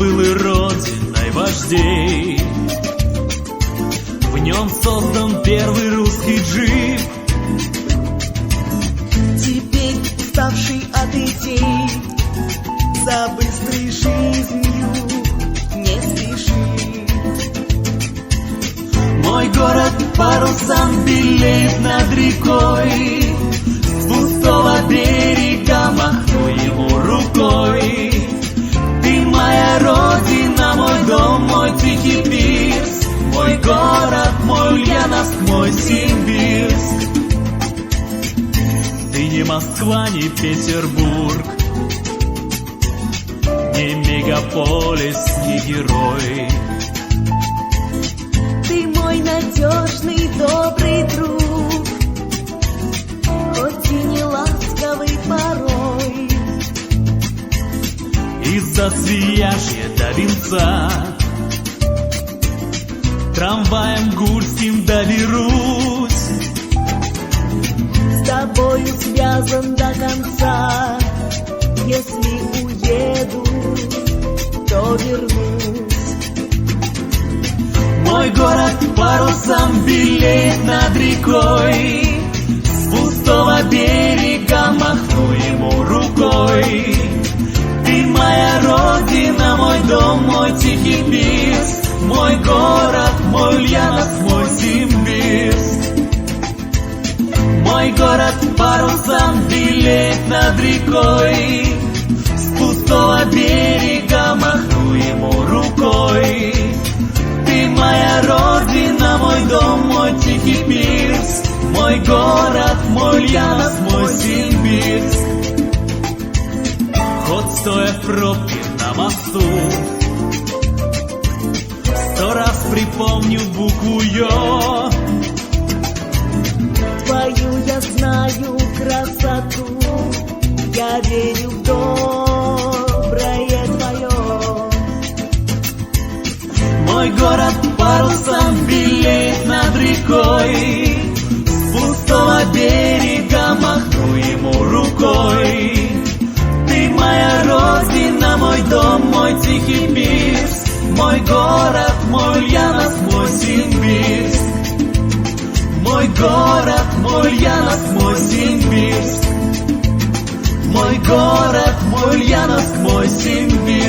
был и родиной вождей. В нем создан первый русский джип, теперь уставший от идей, за быстрой жизнью не спеши. Мой город парусом белеет над рекой, с пустого берега махну ему рукой. Ты моя родина, мой дом, мой тихий пирс, мой город, мой Ульяновск, мой Симбирск. Ты не Москва, не Петербург, не мегаполис, не герой. Ты мой надежный, добрый друг, хоть и не ласковый порой. Из-за Свияжья до Винца, трамваем гульским доберусь. С тобою связан до конца, если уеду, то вернусь. Мой город парусом белеет над рекой, с пустого берега махну ему рукой. Ты моя родина, мой дом, мой тихий пирс, мой город, мой Ульяновск, мой Симбирск. Мой город парусом белеет над рекой, с пустого берега махну ему рукой. Ты моя родина, мой дом, мой тихий пирс, мой город, мой Ульяновск, мой Симбирск. Хоть стоя в пробке на мосту, 100 раз припомню букву Ё. Твою я знаю красоту, я верю в доброе твое. Мой город парусом белеет над рекой, с пустого берега махну ему рукой. Ты моя родина, мой дом, мой тихий пирс, мой город, мой Ульяновск, мой Симбирск. Мой город, мой Ульяновск, мой Симбирск. Мой город, мой Ульяновск, мой Симбирск.